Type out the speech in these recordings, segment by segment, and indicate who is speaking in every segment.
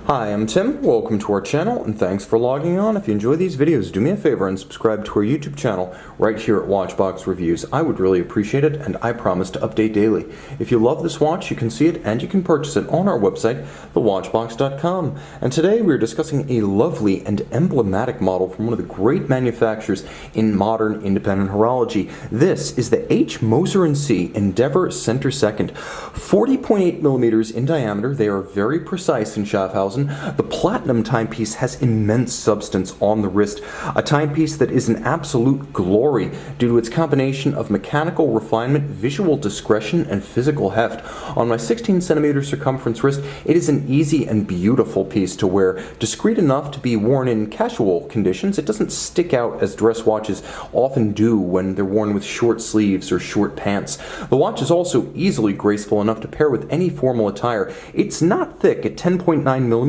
Speaker 1: Hi, I'm Tim. Welcome to our channel, and thanks for logging on. If you enjoy these videos, do me a favor and subscribe to our YouTube channel right here at Watchbox Reviews. I would really appreciate it, and I promise to update daily. If you love this watch, you can see it and you can purchase it on our website, thewatchbox.com. And today we're discussing a lovely and emblematic model from one of the great manufacturers in modern independent horology. This is the Moser Cie Endeavor Center Second. 40.8 millimeters in diameter. They are very precise in Schaffhausen. The platinum timepiece has immense substance on the wrist, a timepiece that is an absolute glory due to its combination of mechanical refinement, visual discretion, and physical heft. On my 16cm circumference wrist, it is an easy and beautiful piece to wear, discreet enough to be worn in casual conditions. It doesn't stick out as dress watches often do when they're worn with short sleeves or short pants. The watch is also easily graceful enough to pair with any formal attire. It's not thick at 10.9 millimeters,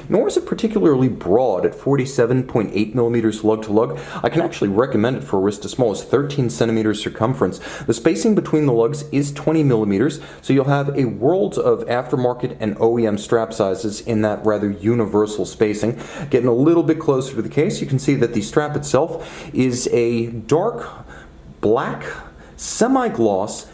Speaker 1: nor is it particularly broad at 47.8 millimeters lug-to-lug. I can actually recommend it for a wrist as small as 13 centimeters circumference. The spacing between the lugs is 20 millimeters, so you'll have a world of aftermarket and OEM strap sizes in that rather universal spacing. Getting a little bit closer to the case, you can see that the strap itself is a dark black semi-gloss,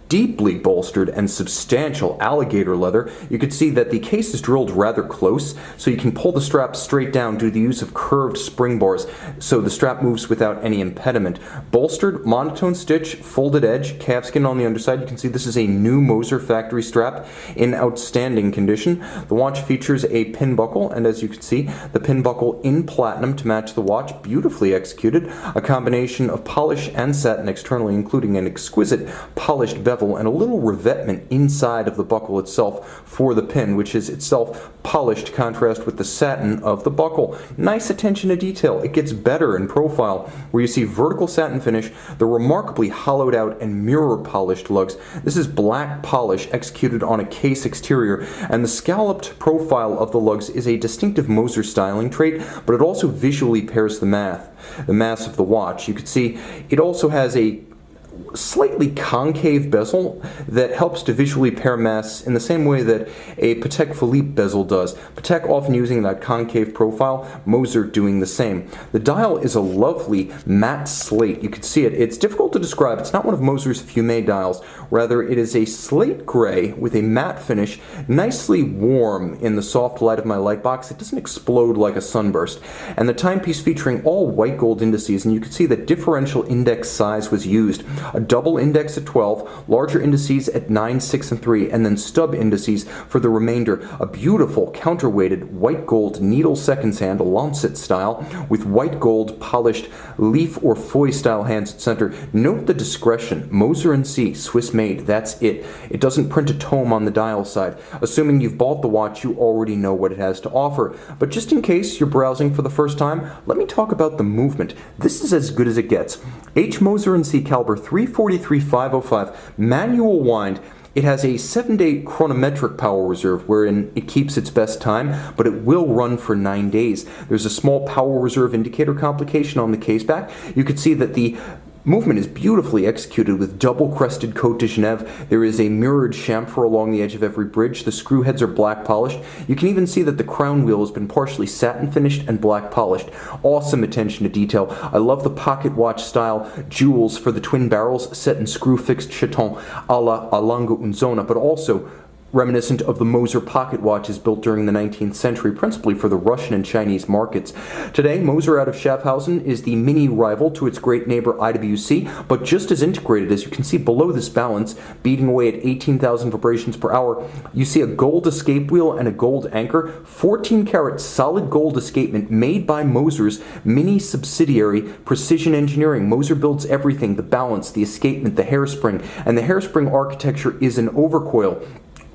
Speaker 1: deeply bolstered and substantial alligator leather. You can see that the case is drilled rather close, so you can pull the strap straight down due to the use of curved spring bars, so the strap moves without any impediment. Bolstered, monotone stitch, folded edge, calfskin on the underside. You can see this is a new Moser factory strap in outstanding condition. The watch features a pin buckle, and as you can see, the pin buckle in platinum to match the watch, beautifully executed. A combination of polish and satin externally, including an exquisite polished bevel and a little revetment inside of the buckle itself for the pin, which is itself polished to contrast with the satin of the buckle. Nice attention to detail. It gets better in profile, where you see vertical satin finish, the remarkably hollowed out and mirror polished lugs. This is black polish executed on a case exterior, and the scalloped profile of the lugs is a distinctive Moser styling trait, but it also visually pairs the mass of the watch. You can see it also has a slightly concave bezel that helps to visually pair mass in the same way that a Patek Philippe bezel does. Patek often using that concave profile, Moser doing the same. The dial is a lovely matte slate. You can see it. It's difficult to describe. It's not one of Moser's fume dials. Rather, it is a slate gray with a matte finish, nicely warm in the soft light of my light box. It doesn't explode like a sunburst. And the timepiece featuring all white gold indices, and you can see that differential index size was used. A double index at 12, larger indices at 9, 6, and 3, and then stub indices for the remainder. A beautiful counterweighted white gold needle seconds hand, Lancet style, with white gold polished leaf or foy style hands at center. Note the discretion. Moser Cie, Swiss made. That's it. It doesn't print a tome on the dial side. Assuming you've bought the watch, you already know what it has to offer. But just in case you're browsing for the first time, let me talk about the movement. This is as good as it gets. Moser Cie caliber 343-505 manual wind. It has a 7-day chronometric power reserve wherein it keeps its best time, but it will run for 9 days. There's a small power reserve indicator complication on the case back. You can see that the movement is beautifully executed with double-crested Côte de Genève. There is a mirrored chamfer along the edge of every bridge. The screw heads are black polished. You can even see that the crown wheel has been partially satin finished and black polished. Awesome attention to detail. I love the pocket watch style jewels for the twin barrels set in screw-fixed chaton a la Alanga Unzona, but also reminiscent of the Moser pocket watches built during the 19th century, principally for the Russian and Chinese markets. Today, Moser out of Schaffhausen is the mini rival to its great neighbor IWC, but just as integrated. As you can see below this balance, beating away at 18,000 vibrations per hour, you see a gold escape wheel and a gold anchor, 14-karat solid gold escapement made by Moser's mini subsidiary Precision Engineering. Moser builds everything: the balance, the escapement, the hairspring, and the hairspring architecture is an overcoil,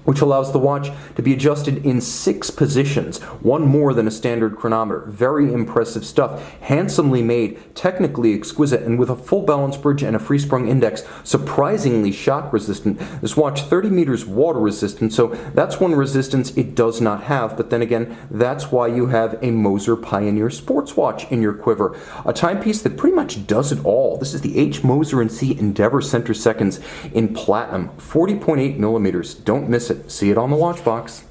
Speaker 1: which allows the watch to be adjusted in 6 positions, one more than a standard chronometer. Very impressive stuff. Handsomely made, technically exquisite, and with a full balance bridge and a free sprung index, surprisingly shock resistant. This watch 30 meters water resistant, so that's one resistance it does not have, but then again, that's why you have a Moser Pioneer sports watch in your quiver. A timepiece that pretty much does it all. This is the Moser Cie Endeavor Center Seconds in platinum, 40.8 millimeters. Don't miss it. See it on the watch box.